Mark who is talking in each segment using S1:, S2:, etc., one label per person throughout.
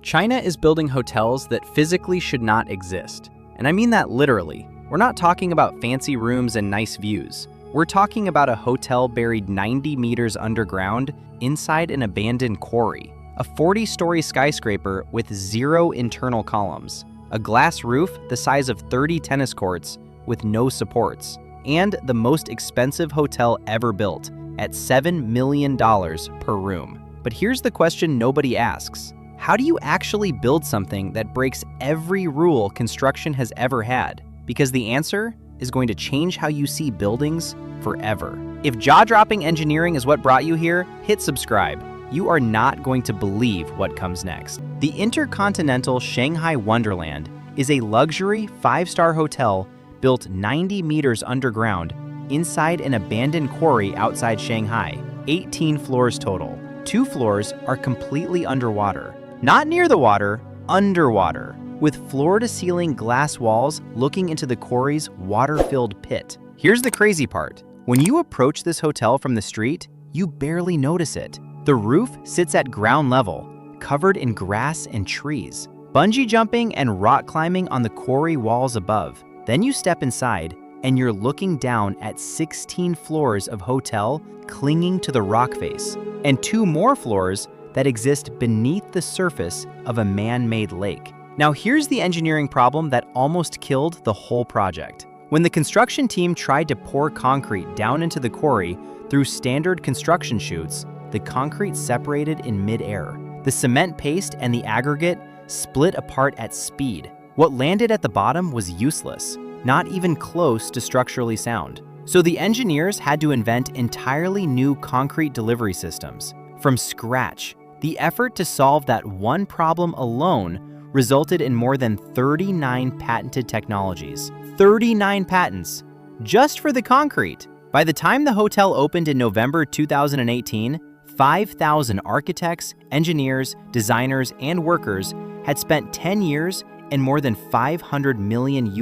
S1: China is building hotels that physically should not exist. And I mean that literally. We're not talking about fancy rooms and nice views. We're talking about a hotel buried 90 meters underground inside an abandoned quarry. A 40-story skyscraper with 0 internal columns. A glass roof the size of 30 tennis courts with no supports. And the most expensive hotel ever built at $7 million per room. But here's the question nobody asks. How do you actually build something that breaks every rule construction has ever had? Because the answer is going to change how you see buildings forever. If jaw-dropping engineering is what brought you here, hit subscribe. You are not going to believe what comes next. The Intercontinental Shanghai Wonderland is a luxury 5-star hotel built 90 meters underground inside an abandoned quarry outside Shanghai. 18 floors total. 2 floors are completely underwater. Not near the water, underwater, with floor-to-ceiling glass walls looking into the quarry's water-filled pit. Here's the crazy part. When you approach this hotel from the street, you barely notice it. The roof sits at ground level, covered in grass and trees. Bungee jumping and rock climbing on the quarry walls above. Then you step inside, and you're looking down at 16 floors of hotel clinging to the rock face, and 2 more floors that exist beneath the surface of a man-made lake. Now here's the engineering problem that almost killed the whole project. When the construction team tried to pour concrete down into the quarry through standard construction chutes, the concrete separated in mid-air. The cement paste and the aggregate split apart at speed. What landed at the bottom was useless, not even close to structurally sound. So the engineers had to invent entirely new concrete delivery systems. From scratch, the effort to solve that one problem alone resulted in more than 39 patented technologies. 39 patents, just for the concrete. By the time the hotel opened in November 2018, 5,000 architects, engineers, designers, and workers had spent 10 years and more than $500 million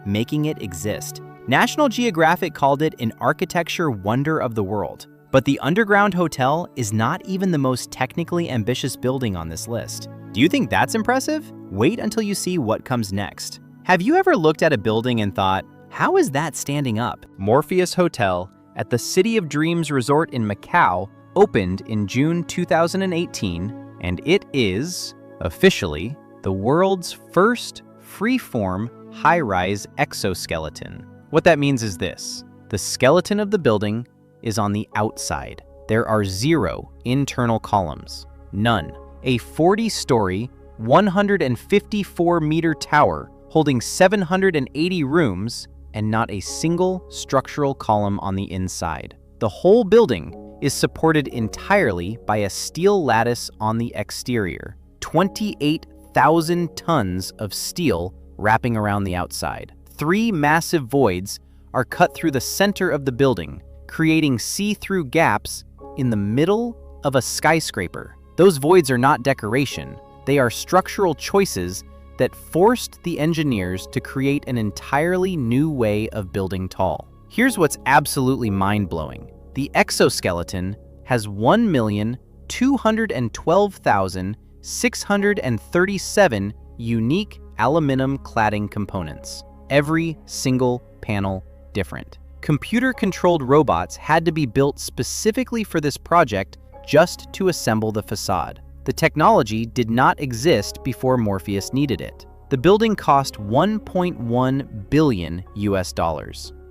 S1: making it exist. National Geographic called it an architecture wonder of the world. But the underground hotel is not even the most technically ambitious building on this list. Do you think that's impressive? Wait until you see what comes next. Have you ever looked at a building and thought, how is that standing up? Morpheus Hotel at the City of Dreams Resort in Macau opened in June 2018, and it is, officially, the world's first free-form high-rise exoskeleton. What that means is this. The skeleton of the building is on the outside. There are 0 internal columns. None. A 40-story, 154-meter tower holding 780 rooms and not a single structural column on the inside. The whole building is supported entirely by a steel lattice on the exterior. 28,000 tons of steel wrapping around the outside. 3 massive voids are cut through the center of the building, creating see-through gaps in the middle of a skyscraper. Those voids are not decoration. They are structural choices that forced the engineers to create an entirely new way of building tall. Here's what's absolutely mind-blowing. The exoskeleton has 1,212,637 unique aluminum cladding components. Every single panel different. Computer-controlled robots had to be built specifically for this project just to assemble the facade. The technology did not exist before Morpheus needed it. The building cost $1.1 billion.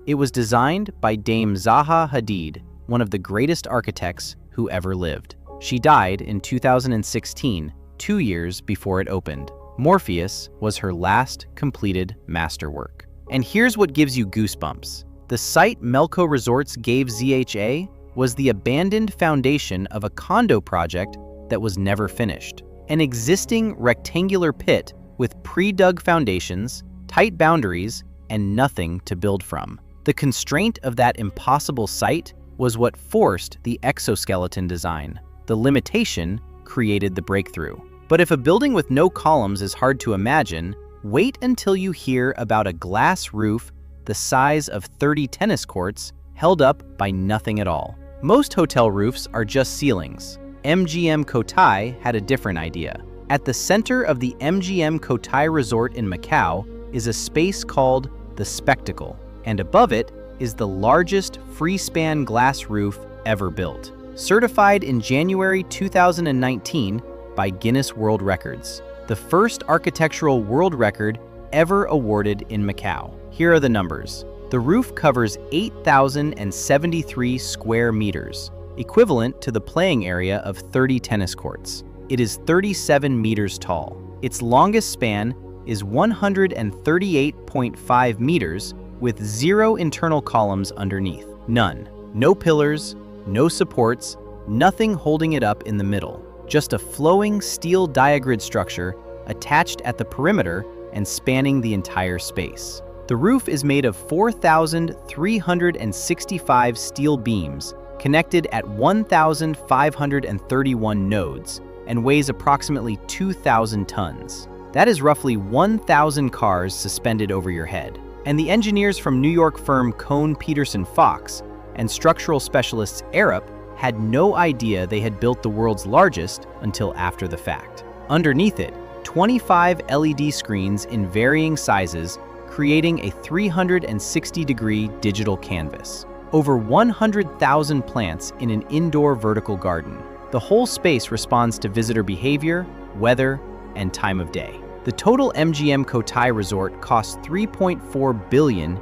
S1: It was designed by Dame Zaha Hadid, one of the greatest architects who ever lived. She died in 2016, 2 years before it opened. Morpheus was her last completed masterwork. And here's what gives you goosebumps. The site Melco Resorts gave ZHA was the abandoned foundation of a condo project that was never finished. An existing rectangular pit with pre-dug foundations, tight boundaries, and nothing to build from. The constraint of that impossible site was what forced the exoskeleton design. The limitation created the breakthrough. But if a building with no columns is hard to imagine, wait until you hear about a glass roof the size of 30 tennis courts held up by nothing at all. Most hotel roofs are just ceilings. MGM Cotai had a different idea. At the center of the MGM Cotai Resort in Macau is a space called the Spectacle, and above it is the largest free-span glass roof ever built, certified in January 2019 by Guinness World Records, the first architectural world record ever awarded in Macau. Here are the numbers. The roof covers 8,073 square meters, equivalent to the playing area of 30 tennis courts. It is 37 meters tall. Its longest span is 138.5 meters with 0 internal columns underneath. None. No pillars, no supports, nothing holding it up in the middle. Just a flowing steel diagrid structure attached at the perimeter and spanning the entire space. The roof is made of 4,365 steel beams connected at 1,531 nodes and weighs approximately 2,000 tons. That is roughly 1,000 cars suspended over your head. And the engineers from New York firm Kohn Pedersen Fox and structural specialists Arup had no idea they had built the world's largest until after the fact. Underneath it, 25 LED screens in varying sizes, creating a 360-degree digital canvas. Over 100,000 plants in an indoor vertical garden. The whole space responds to visitor behavior, weather, and time of day. The total MGM Cotai Resort cost $3.4 billion.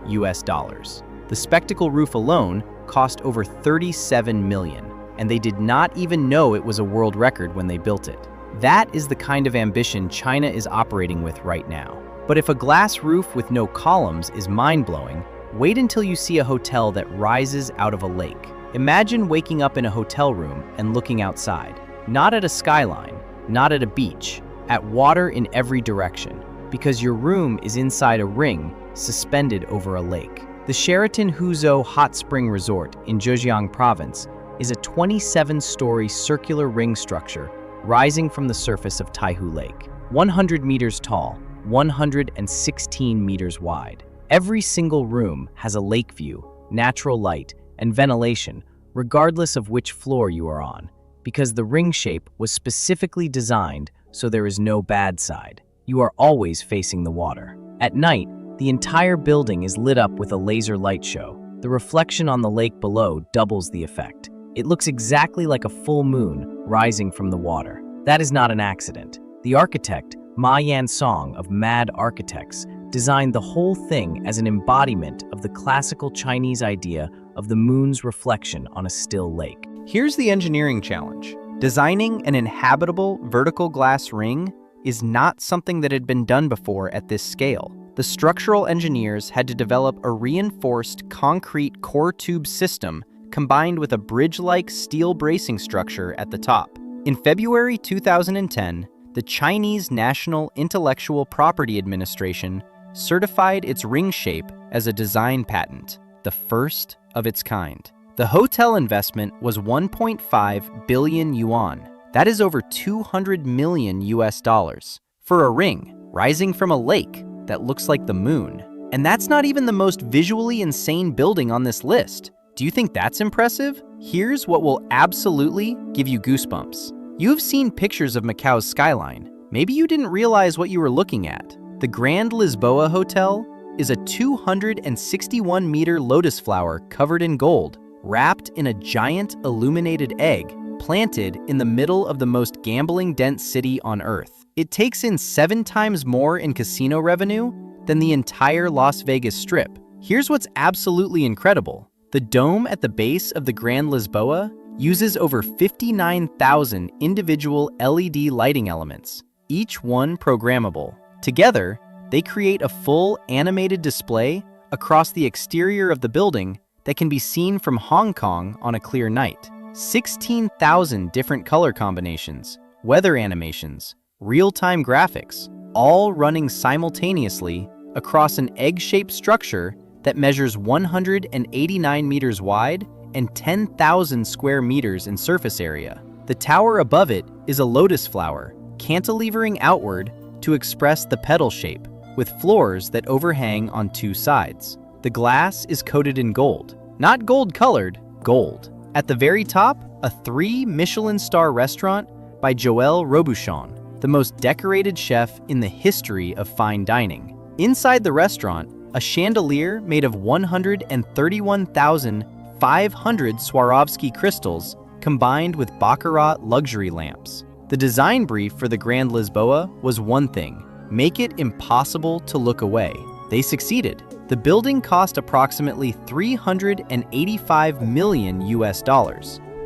S1: The Spectacle roof alone cost over $37 million, and they did not even know it was a world record when they built it. That is the kind of ambition China is operating with right now. But if a glass roof with no columns is mind-blowing, wait until you see a hotel that rises out of a lake. Imagine waking up in a hotel room and looking outside, not at a skyline, not at a beach, at water in every direction, because your room is inside a ring suspended over a lake. The Sheraton Huzhou Hot Spring Resort in Zhejiang Province is a 27-story circular ring structure rising from the surface of Taihu Lake, 100 meters tall, 116 meters wide. Every single room has a lake view, natural light, and ventilation, regardless of which floor you are on, because the ring shape was specifically designed so there is no bad side. You are always facing the water. At night, the entire building is lit up with a laser light show. The reflection on the lake below doubles the effect. It looks exactly like a full moon rising from the water. That is not an accident. The architect, Ma Yan Song of Mad Architects, designed the whole thing as an embodiment of the classical Chinese idea of the moon's reflection on a still lake.
S2: Here's the engineering challenge. Designing an inhabitable vertical glass ring is not something that had been done before at this scale. The structural engineers had to develop a reinforced concrete core tube system combined with a bridge-like steel bracing structure at the top. In February 2010, the Chinese National Intellectual Property Administration certified its ring shape as a design patent, the first of its kind. The hotel investment was 1.5 billion yuan. That is over 200 million US dollars for a ring rising from a lake that looks like the moon. And that's not even the most visually insane building on this list. Do you think that's impressive? Here's what will absolutely give you goosebumps. You've seen pictures of Macau's skyline. Maybe you didn't realize what you were looking at. The Grand Lisboa Hotel is a 261-meter lotus flower covered in gold, wrapped in a giant illuminated egg, planted in the middle of the most gambling-dense city on Earth. It takes in 7 times more in casino revenue than the entire Las Vegas Strip. Here's what's absolutely incredible. The dome at the base of the Grand Lisboa uses over 59,000 individual LED lighting elements, each one programmable. Together, they create a full animated display across the exterior of the building that can be seen from Hong Kong on a clear night. 16,000 different color combinations, weather animations, real-time graphics, all running simultaneously across an egg-shaped structure that measures 189 meters wide and 10,000 square meters in surface area. The tower above it is a lotus flower, cantilevering outward to express the petal shape, with floors that overhang on 2 sides. The glass is coated in gold. Not gold-colored, gold. At the very top, a 3 Michelin star restaurant by Joël Robuchon the most decorated chef in the history of fine dining. Inside the restaurant, a chandelier made of 131,500 Swarovski crystals combined with baccarat luxury lamps. The design brief for the Grand Lisboa was one thing: make it impossible to look away. They succeeded. The building cost approximately $385 million US.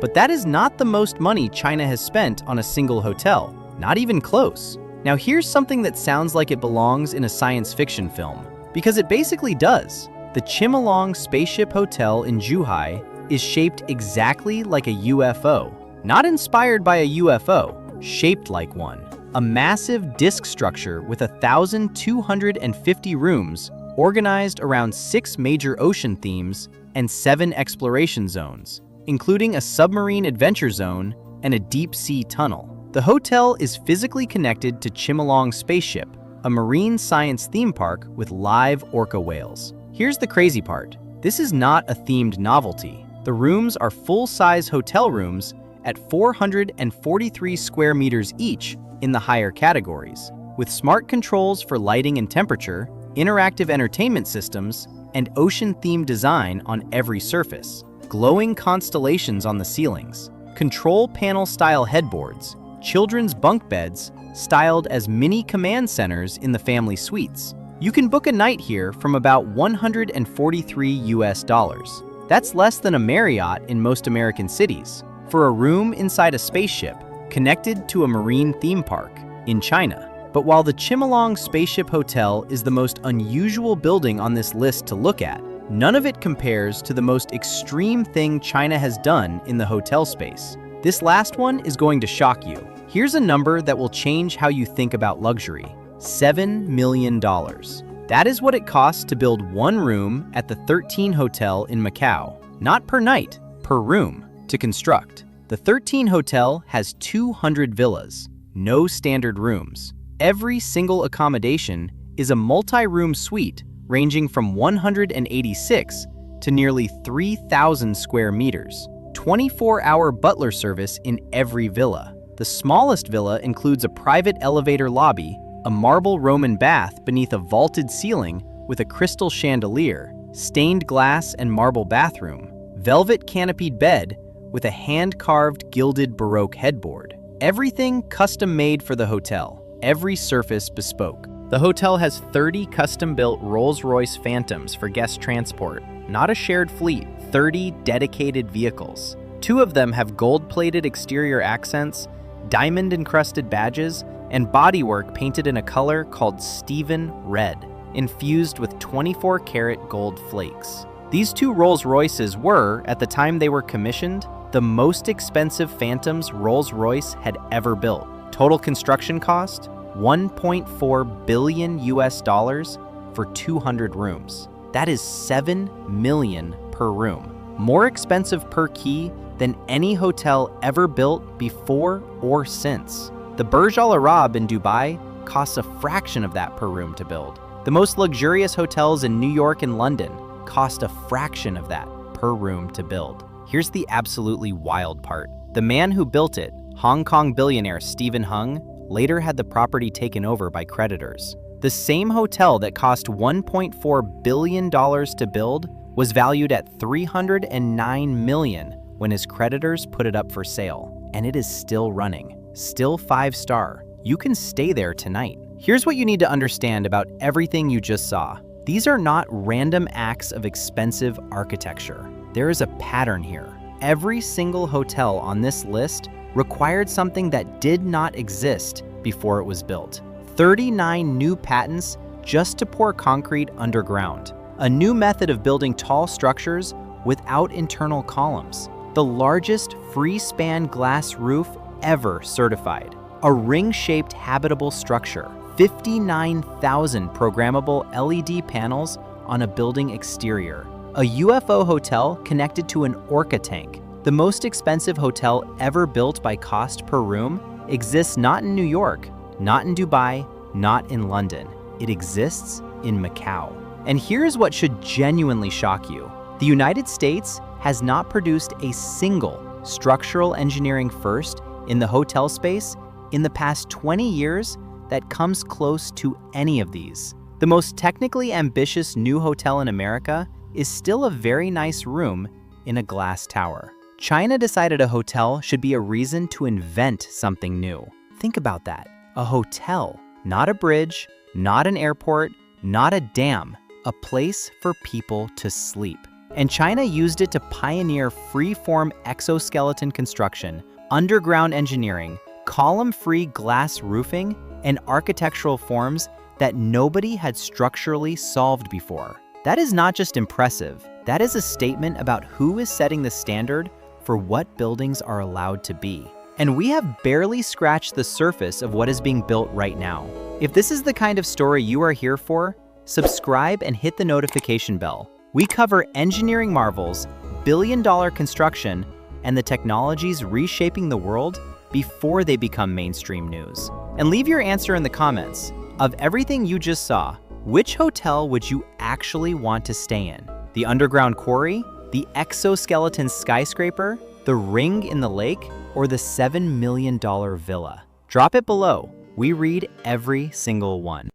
S2: But that is not the most money China has spent on a single hotel, not even close. Now here's something that sounds like it belongs in a science fiction film, because it basically does. The Chimelong Spaceship Hotel in Zhuhai is shaped exactly like a UFO. Not inspired by a UFO, shaped like one. A massive disc structure with 1,250 rooms organized around 6 major ocean themes and 7 exploration zones, including a submarine adventure zone and a deep-sea tunnel. The hotel is physically connected to Chimelong Spaceship, a marine science theme park with live orca whales. Here's the crazy part. This is not a themed novelty. The rooms are full-size hotel rooms at 443 square meters each in the higher categories, with smart controls for lighting and temperature, interactive entertainment systems, and ocean-themed design on every surface, glowing constellations on the ceilings, control panel-style headboards, children's bunk beds styled as mini command centers in the family suites. You can book a night here from about $143 US. That's less than a Marriott in most American cities, for a room inside a spaceship connected to a marine theme park in China. But while the Chimelong Spaceship Hotel is the most unusual building on this list to look at, none of it compares to the most extreme thing China has done in the hotel space. This last one is going to shock you. Here's a number that will change how you think about luxury: $7 million. That is what it costs to build one room at the 13 Hotel in Macau. Not per night, per room, to construct. The 13 Hotel has 200 villas, no standard rooms. Every single accommodation is a multi-room suite ranging from 186 to nearly 3,000 square meters. 24-hour butler service in every villa. The smallest villa includes a private elevator lobby, a marble Roman bath beneath a vaulted ceiling with a crystal chandelier, stained glass and marble bathroom, velvet canopied bed with a hand-carved gilded Baroque headboard. Everything custom-made for the hotel. Every surface bespoke. The hotel has 30 custom-built Rolls-Royce Phantoms for guest transport, not a shared fleet, 30 dedicated vehicles. 2 of them have gold-plated exterior accents, diamond-encrusted badges, and bodywork painted in a color called Stephen Red, infused with 24-karat gold flakes. These 2 Rolls-Royces were, at the time they were commissioned, the most expensive Phantoms Rolls-Royce had ever built. Total construction cost, $1.4 billion US for 200 rooms. That is $7 million per room. More expensive per key than any hotel ever built before or since. The Burj Al Arab in Dubai costs a fraction of that per room to build. The most luxurious hotels in New York and London cost a fraction of that per room to build. Here's the absolutely wild part. The man who built it, Hong Kong billionaire Stephen Hung, later had the property taken over by creditors. The same hotel that cost $1.4 billion to build was valued at $309 million when his creditors put it up for sale. And it is still running, still 5-star. You can stay there tonight. Here's what you need to understand about everything you just saw. These are not random acts of expensive architecture. There is a pattern here. Every single hotel on this list required something that did not exist before it was built. 39 new patents just to pour concrete underground. A new method of building tall structures without internal columns. The largest free-span glass roof ever certified. A ring-shaped habitable structure. 59,000 programmable LED panels on a building exterior. A UFO hotel connected to an orca tank. The most expensive hotel ever built by cost per room exists not in New York, not in Dubai, not in London. It exists in Macau. And here's what should genuinely shock you. The United States has not produced a single structural engineering first in the hotel space in the past 20 years that comes close to any of these. The most technically ambitious new hotel in America is still a very nice room in a glass tower. China decided a hotel should be a reason to invent something new. Think about that. A hotel, not a bridge, not an airport, not a dam, a place for people to sleep. And China used it to pioneer free-form exoskeleton construction, underground engineering, column-free glass roofing, and architectural forms that nobody had structurally solved before. That is not just impressive, that is a statement about who is setting the standard for what buildings are allowed to be. And we have barely scratched the surface of what is being built right now. If this is the kind of story you are here for, subscribe and hit the notification bell. We cover engineering marvels, billion-dollar construction, and the technologies reshaping the world before they become mainstream news. And leave your answer in the comments. Of everything you just saw, which hotel would you actually want to stay in? The underground quarry, the exoskeleton skyscraper, the ring in the lake, or the $7 million villa? Drop it below. We read every single one.